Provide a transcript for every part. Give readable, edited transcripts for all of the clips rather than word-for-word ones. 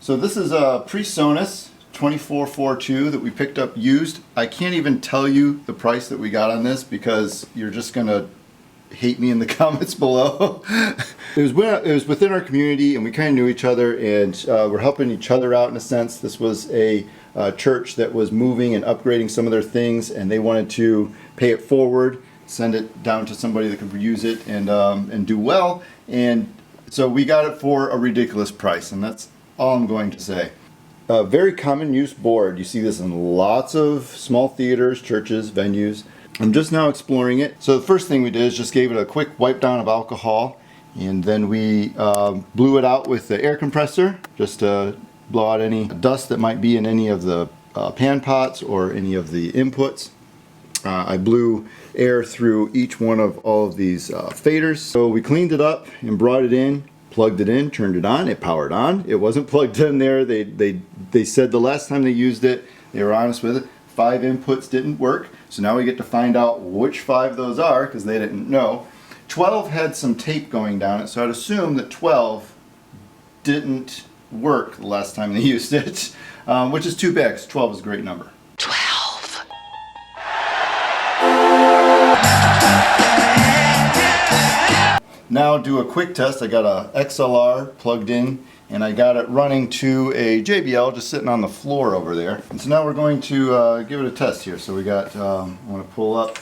So this is a Presonus 2442 that we picked up used. I can't even tell you the price that we got on this because you're just gonna hate me in the comments below. It was within our community and we kind of knew each other, and we're helping each other out in a sense. This was a church that was moving and upgrading some of their things, and they wanted to pay it forward, send it down to somebody that could use it and do well. And so we got it for a ridiculous price, and that's all I'm going to say. A very common use board. You see this in lots of small theaters, churches, venues. I'm just now exploring it. So the first thing we did is just gave it a quick wipe down of alcohol, and then we blew it out with the air compressor just to blow out any dust that might be in any of the pan pots or any of the inputs. I blew air through each one of all of these faders. So we cleaned it up and brought it in, plugged it in, turned it on, it powered on. It wasn't plugged in there. They said the last time they used it, they were honest with it, 5 inputs didn't work. So now we get to find out which 5 those are because they didn't know. 12 had some tape going down it, so I'd assume that 12 didn't work the last time they used it, which is too bad because 12 is a great number. 12. Now do a quick test. I got a XLR plugged in and I got it running to a JBL just sitting on the floor over there. And so now we're going to give it a test here. So we got, I'm going to pull up,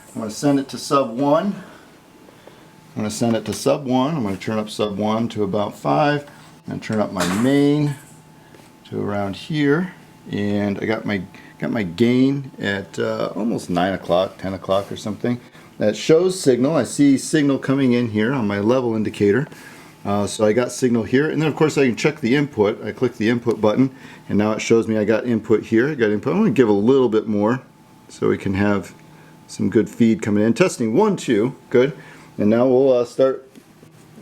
I'm going to send it to sub 1. I'm going to send it to sub 1. I'm going to turn up sub 1 to about 5. I'm going to turn up my main to around here. And I got my gain at almost 9 o'clock, 10 o'clock or something. That shows signal. I see signal coming in here on my level indicator. So I got signal here, and then of course I can check the input. I click the input button, and now it shows me I got input here. I got input. I'm going to give a little bit more so we can have some good feed coming in. Testing 1, 2, good. And now we'll start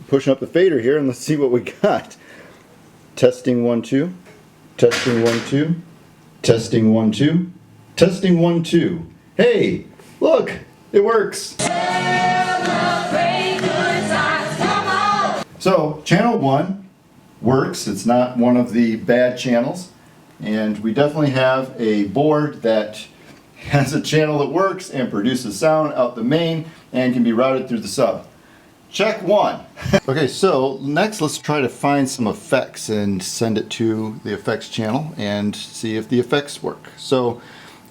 pushing up the fader here, and let's see what we got. Testing 1, 2. Testing 1, 2. Testing 1, 2. Testing 1, 2. Hey, look! It works! So, channel 1 works. It's not one of the bad channels. And we definitely have a board that has a channel that works and produces sound out the main and can be routed through the sub. Check 1. Okay, so next let's try to find some effects and send it to the effects channel and see if the effects work. So,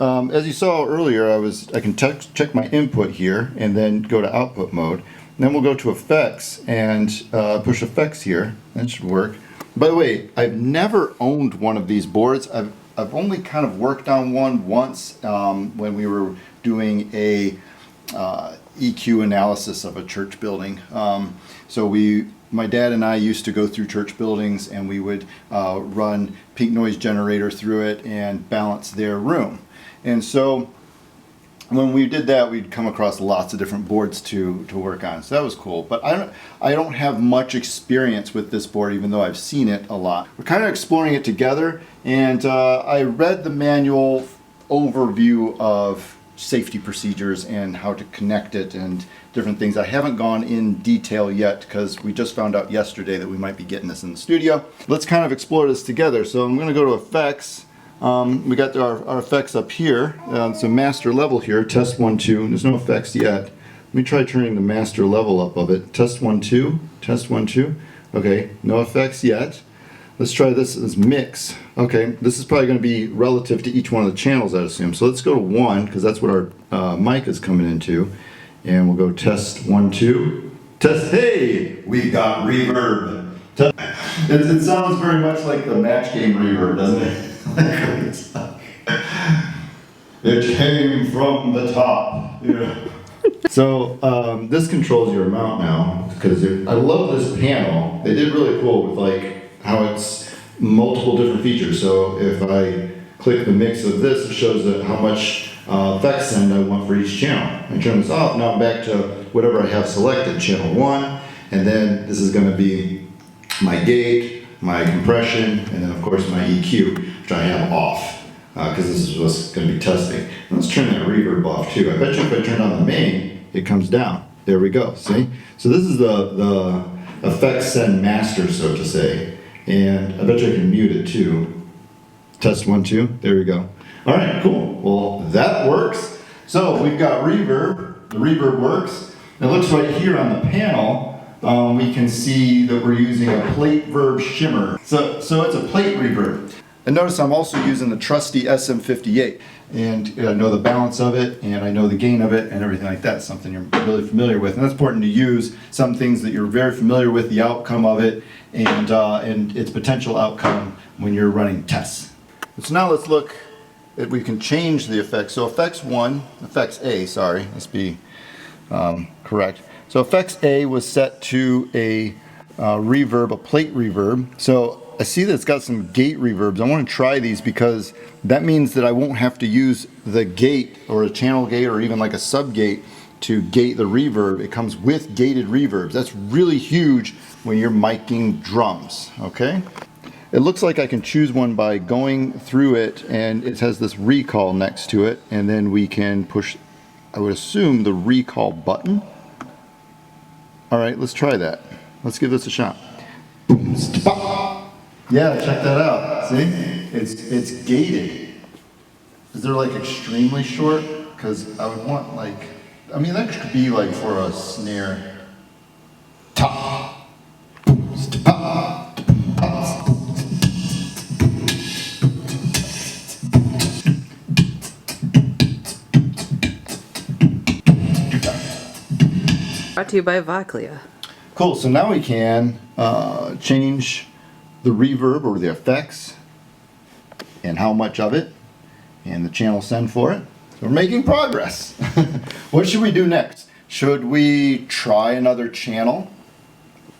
as you saw earlier, I can check my input here and then go to output mode. And then we'll go to effects and push effects here. That should work. By the way, I've never owned one of these boards. I've only kind of worked on one once when we were doing a EQ analysis of a church building. So my dad and I used to go through church buildings and we would run peak noise generator through it and balance their room. And so when we did that, we'd come across lots of different boards to work on. So that was cool. But I don't have much experience with this board, even though I've seen it a lot. We're kind of exploring it together, and I read the manual overview of safety procedures and how to connect it and different things. I haven't gone in detail yet because we just found out yesterday that we might be getting this in the studio. Let's kind of explore this together. So I'm going to go to effects. We got our effects up here. So master level here, test 1, 2. There's no effects yet. Let me try turning the master level up of it. Test 1, 2. Test 1, 2. Okay, no effects yet. Let's try this as mix. Okay, this is probably going to be relative to each one of the channels, I assume. So let's go to 1 because that's what our mic is coming into. And we'll go test 1, 2. Test. Hey, we got reverb. It sounds very much like the match game reverb, doesn't it? It came from the top. Yeah. So this controls your amount now because I love this panel. They did really cool with like how it's multiple different features. So if I click the mix of this, it shows that how much effect send I want for each channel. I turn this off. Now I'm back to whatever I have selected, channel 1, and then this is going to be my gate, my compression, and then of course my EQ. Which I have off because this is what's going to be testing. Let's turn that reverb off too. I bet you if I turn on the main, it comes down. There we go. See? So this is the effects send master, so to say. And I bet you I can mute it too. Test 1, 2, there we go. All right, cool. Well, that works. So we've got reverb, the reverb works. It looks right here on the panel, we can see that we're using a plate verb shimmer. So it's a plate reverb. And notice I'm also using the trusty SM58. And I know the balance of it, and I know the gain of it, and everything like that. Something you're really familiar with. And that's important to use some things that you're very familiar with, the outcome of it, and its potential outcome when you're running tests. So now let's look at, we can change the effects. So effects A, sorry, let's be correct. So effects A was set to a reverb, a plate reverb. So I see that it's got some gate reverbs. I want to try these because that means that I won't have to use the gate or a channel gate or even like a sub gate to gate the reverb. It comes with gated reverbs. That's really huge when you're miking drums, okay? It looks like I can choose one by going through it, and it has this recall next to it, and then we can push, I would assume, the recall button. All right, let's try that. Let's give this a shot. Yeah, check that out. See? It's gated. Is there like extremely short? Because I would want like, I mean that could be like for a snare. Brought to you by Voclia. Cool, so now we can change the reverb or the effects and how much of it and the channel send for it. So we're making progress. What should we do next? Should we try another channel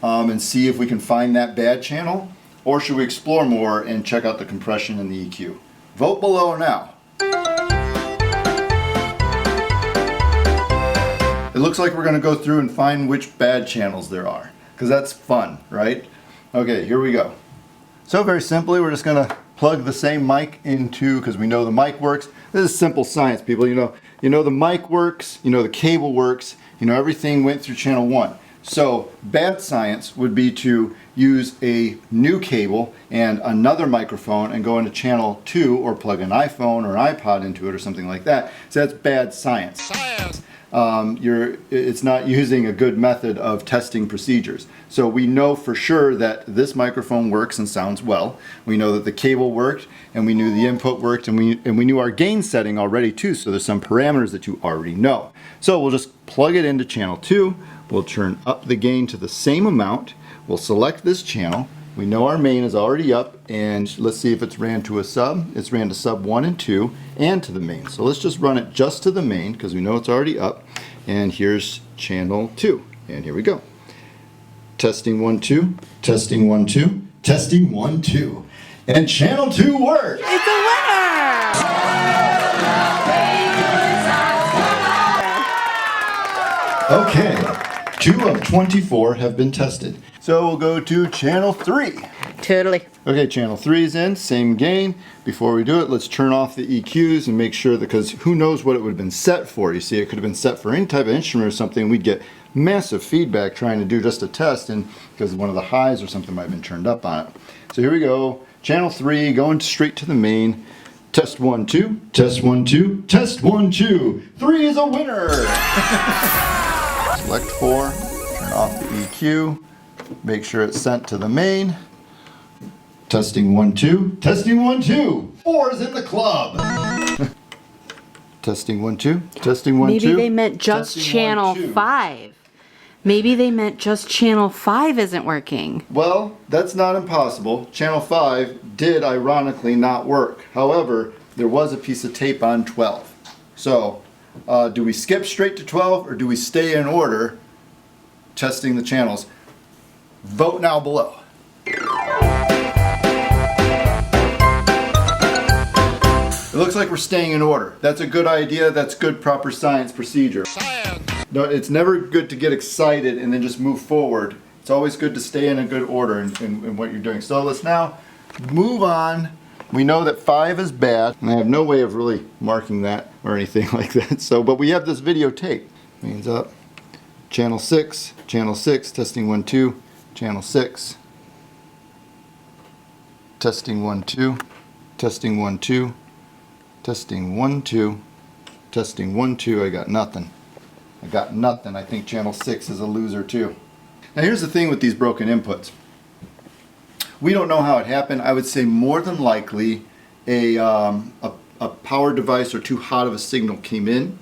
and see if we can find that bad channel? Or should we explore more and check out the compression and the EQ? Vote below now. It looks like we're going to go through and find which bad channels there are, because that's fun, right? Okay, here we go. So very simply, we're just going to plug the same mic into, because we know the mic works. This is simple science, people. You know the mic works, you know the cable works, you know everything went through channel 1. So bad science would be to use a new cable and another microphone and go into channel 2 or plug an iPhone or an iPod into it or something like that. So that's bad science. It's not using a good method of testing procedures. So we know for sure that this microphone works and sounds well. We know that the cable worked, and we knew the input worked, and we knew our gain setting already too. So there's some parameters that you already know. So we'll just plug it into channel 2. We'll turn up the gain to the same amount. We'll select this channel. We know our main is already up, and let's see if it's ran to a sub. It's ran to sub 1 and 2 and to the main. So let's just run it just to the main because we know it's already up. And here's channel 2. And here we go. Testing 1, 2. Testing 1, 2. Testing 1, 2. And channel 2 works. It's a winner! Okay. 2 of 24 have been tested. So we'll go to channel 3. Totally. Okay, channel 3 is in, same gain. Before we do it, let's turn off the EQs and make sure that, because who knows what it would have been set for. You see, it could have been set for any type of instrument or something. We'd get massive feedback trying to do just a test, and because one of the highs or something might have been turned up on it. So here we go, channel 3, going straight to the main. Test 1, 2, test 1, 2, test 1, 2. 3 is a winner! Select 4, turn off the EQ, make sure it's sent to the main. Testing 1, 2, testing 1, 2. 4 is in the club. Testing 1, 2, testing 1, 2. Maybe they meant just testing channel 1, 2. 5. Maybe they meant just channel 5 isn't working. Well, that's not impossible. Channel 5 did ironically not work. However, there was a piece of tape on 12. So, do we skip straight to 12 or do we stay in order testing the channels? Vote now below. It looks like we're staying in order. That's a good idea. That's good proper science procedure. Science. No, it's never good to get excited and then just move forward. It's always good to stay in a good order in what you're doing. So let's now move on. We know that 5 is bad, and I have no way of really marking that or anything like that. So, but we have this videotape. Means up. Channel 6, testing 1, 2, channel 6. Testing 1 2. Testing 1 2. Testing 1 2. Testing 1 2. I got nothing. I got nothing. I think channel 6 is a loser too. Now here's the thing with these broken inputs. We don't know how it happened. I would say more than likely a power device or too hot of a signal came in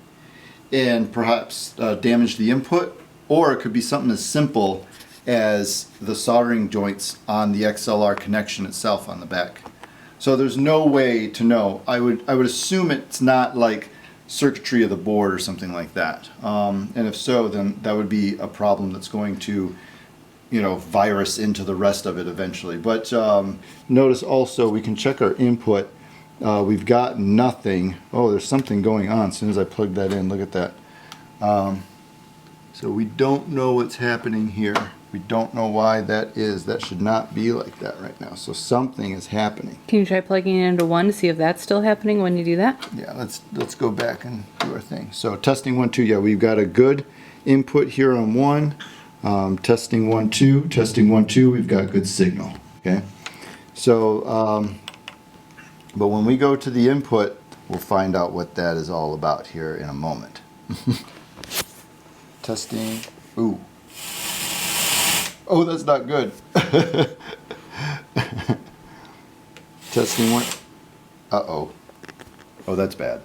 and perhaps damaged the input, or it could be something as simple as the soldering joints on the XLR connection itself on the back. So there's no way to know. I would assume it's not like circuitry of the board or something like that. And if so, then that would be a problem that's going to, you know, virus into the rest of it eventually. But notice also we can check our input. We've got nothing. Oh, there's something going on as soon as I plug that in. Look at that. So we don't know what's happening here. We don't know why that is. That should not be like that right now. So something is happening. Can you try plugging it into 1 to see if that's still happening when you do that? Yeah, let's go back and do our thing. So testing 1 2. Yeah, we've got a good input here on 1. Testing 1 2. Testing 1 2. We've got good signal. Okay. So, but when we go to the input, we'll find out what that is all about here in a moment. Testing. Ooh. Oh, that's not good. Testing 1. Uh-oh. Oh, that's bad.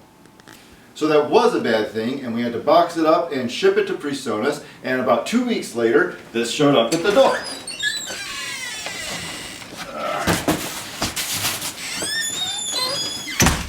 So that was a bad thing, and we had to box it up and ship it to Presonus, and about 2 weeks later, this showed up at the door.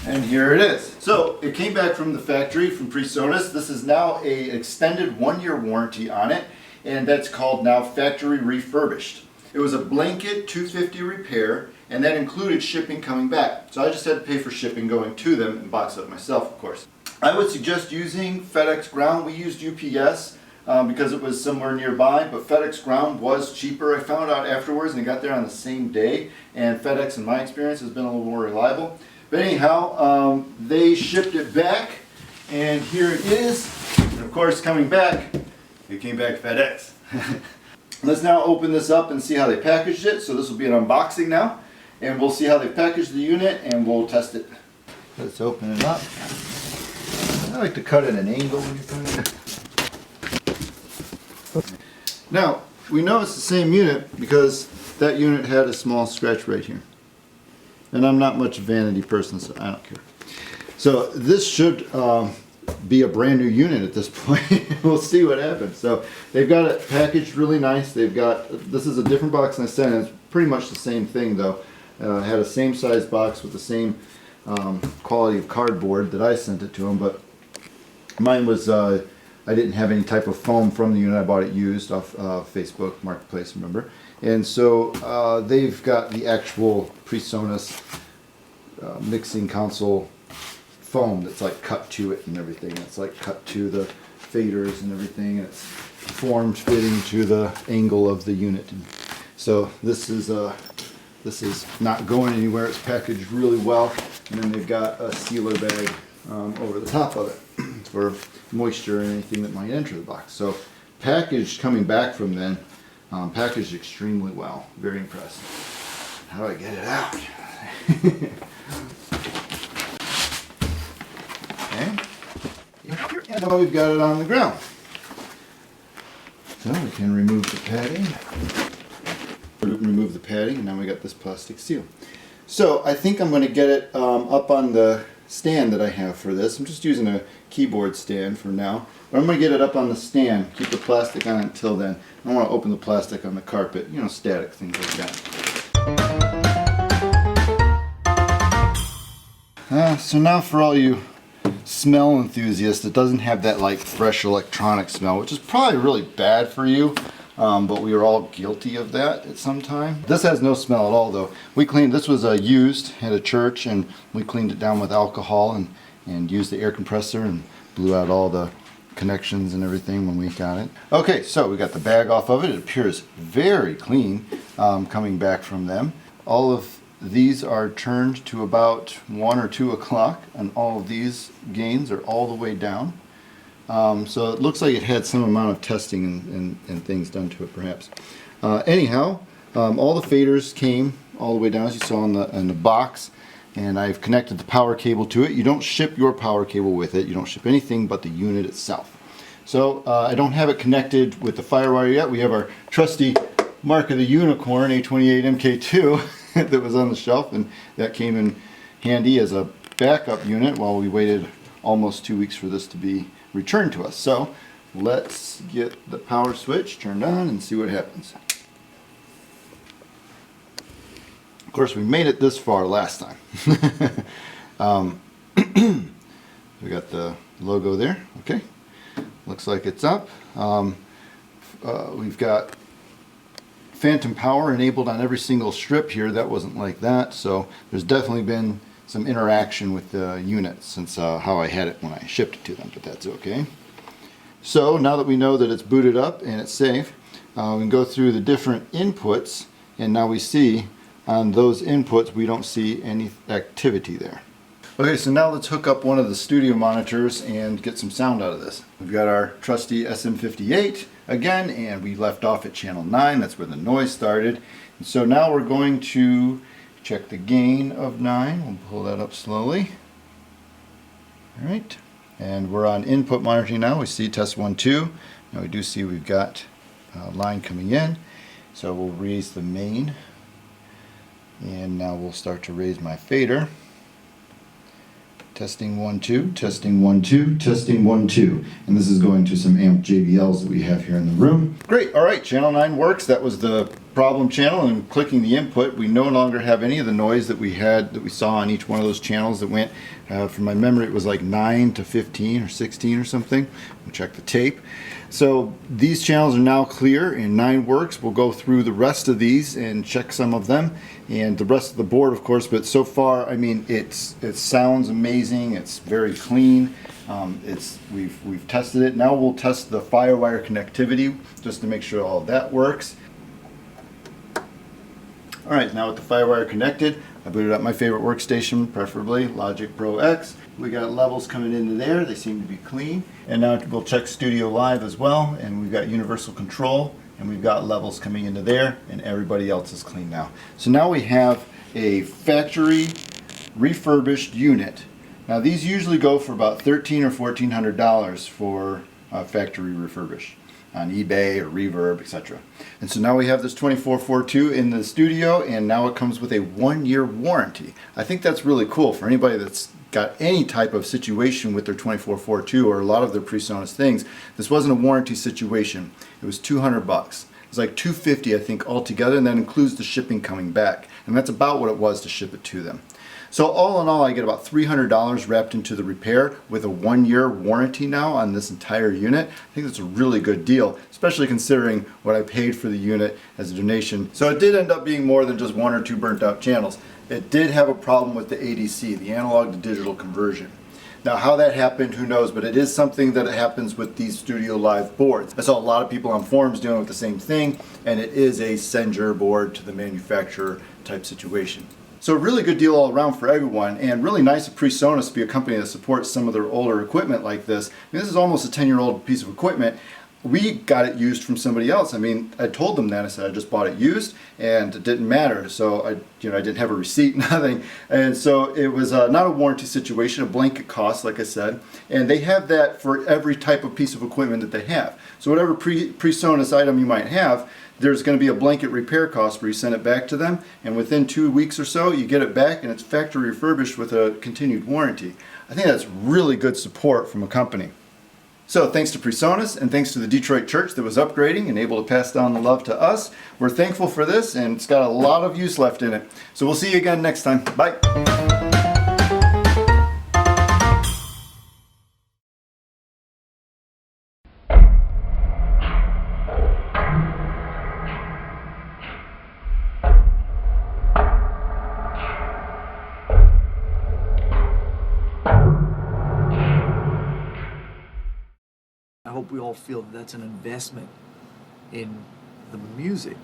And here it is. So it came back from the factory, from Presonus. This is now an extended 1-year warranty on it, and that's called now factory refurbished. It was a blanket $250 repair, and that included shipping coming back. So I just had to pay for shipping going to them and box it up myself, of course. I would suggest using FedEx Ground. We used UPS because it was somewhere nearby, but FedEx Ground was cheaper. I found out afterwards, and it got there on the same day, and FedEx, in my experience, has been a little more reliable. But anyhow, they shipped it back, and here it is. And of course, coming back, it came back FedEx. Let's now open this up and see how they packaged it. So this will be an unboxing now, and we'll see how they packaged the unit, and we'll test it. Let's open it up. I like to cut at an angle when you're cutting it. Now, we know it's the same unit because that unit had a small scratch right here. And I'm not much a vanity person, so I don't care. So this should be a brand new unit at this point. We'll see what happens. So they've got it packaged really nice. They've got, this is a different box than I sent. It's pretty much the same thing though. Had a same size box with the same quality of cardboard that I sent it to them, but mine was, I didn't have any type of foam from the unit. I bought it used off Facebook Marketplace, remember? And so they've got the actual Presonus mixing console foam that's like cut to it and everything. It's like cut to the faders and everything, and it's formed fitting to the angle of the unit. And so this is not going anywhere. It's packaged really well, and then they've got a sealer bag over the top of it for moisture and anything that might enter the box. So packaged coming back from then, packaged extremely well. Very impressive. How do I get it out? Okay. And now we've got it on the ground. So we can remove the padding. Remove the padding, and now we got this plastic seal. So I think I'm going to get it up on the stand that I have for this. I'm just using a keyboard stand for now, but I'm going to get it up on the stand, keep the plastic on it until then. I don't want to open the plastic on the carpet, you know, static things like that. So now for all you smell enthusiasts, it doesn't have that like fresh electronic smell, which is probably really bad for you. But we are all guilty of that at some time. This has no smell at all though. We cleaned, this was used at a church, and we cleaned it down with alcohol and used the air compressor and blew out all the connections and everything when we got it. Okay, so we got the bag off of it. It appears very clean coming back from them. All of these are turned to about 1 or 2 o'clock, and all of these gains are all the way down. So it looks like it had some amount of testing and things done to it perhaps. Anyhow, all the faders came all the way down, as you saw in the box, and I've connected the power cable to it. You don't ship your power cable with it. You don't ship anything but the unit itself. So I don't have it connected with the FireWire yet. We have our trusty Mark of the Unicorn A28 MK2 that was on the shelf, and that came in handy as a backup unit while we waited almost 2 weeks for this to be returned to us. So let's get the power switch turned on and see what happens. Of course, we made it this far last time. We got the logo there. Okay, looks like it's up. We've got phantom power enabled on every single strip here. That wasn't like that, so there's definitely been some interaction with the unit since how I had it when I shipped it to them, but that's okay. So now that we know that it's booted up and it's safe, we can go through the different inputs, and now we see on those inputs we don't see any activity there. Okay, so now let's hook up one of the studio monitors and get some sound out of this. We've got our trusty SM58 again, and we left off at channel 9. That's where the noise started. And so now we're going to check the gain of 9. We'll pull that up slowly. All right, and we're on input monitoring now. We see test 1, 2. Now we do see we've got a line coming in. So we'll raise the main. And now we'll start to raise my fader. Testing 1, 2, testing 1, 2, testing 1, 2. And this is going to some amp JBLs that we have here in the room. Great, all right, channel 9 works. That was the problem channel, and clicking the input, we no longer have any of the noise that we had, that we saw on each one of those channels that went, from my memory, it was like 9 to 15 or 16 or something. We'll check the tape. So these channels are now clear and 9 works. We'll go through the rest of these and check some of them and the rest of the board, of course, but so far, I mean, it sounds amazing. It's very clean. We've tested it. Now we'll test the FireWire connectivity just to make sure all of that works. All right, now with the FireWire connected, I booted up my favorite workstation, preferably Logic Pro X. We got levels coming into there. They seem to be clean. And now we'll check StudioLive as well, and we've got universal control, and we've got levels coming into there, and everybody else is clean now. So now we have a factory refurbished unit. Now these usually go for about $1,300 or $1,400 for factory refurbished on eBay or Reverb, etc. And so now we have this 2442 in the studio, and now it comes with a 1-year warranty. I think that's really cool for anybody that's got any type of situation with their 2442 or a lot of their Presonus things. This wasn't a warranty situation. It was $200. It's like $250, I think, altogether, and that includes the shipping coming back. And that's about what it was to ship it to them. So all in all, I get about $300 wrapped into the repair with a 1-year warranty now on this entire unit. I think that's a really good deal, especially considering what I paid for the unit as a donation. So it did end up being more than just 1 or 2 burnt out channels. It did have a problem with the ADC, the analog to digital conversion. Now how that happened, who knows, but it is something that happens with these StudioLive boards. I saw a lot of people on forums dealing with the same thing, and it is a send your board to the manufacturer type situation. So a really good deal all around for everyone, and really nice of Presonus to be a company that supports some of their older equipment like this. I mean, this is almost a 10-year-old piece of equipment. We got it used from somebody else. I mean, I told them that. I said I just bought it used, and it didn't matter. So I didn't have a receipt, nothing. And so it was not a warranty situation, a blanket cost, like I said. And they have that for every type of piece of equipment that they have. So whatever Presonus item you might have, there's going to be a blanket repair cost where you send it back to them, and within 2 weeks or so you get it back and it's factory refurbished with a continued warranty. I think that's really good support from a company. So thanks to Presonus, and thanks to the Detroit church that was upgrading and able to pass down the love to us. We're thankful for this, and it's got a lot of use left in it. So we'll see you again next time. Bye. I hope we all feel that that's an investment in the music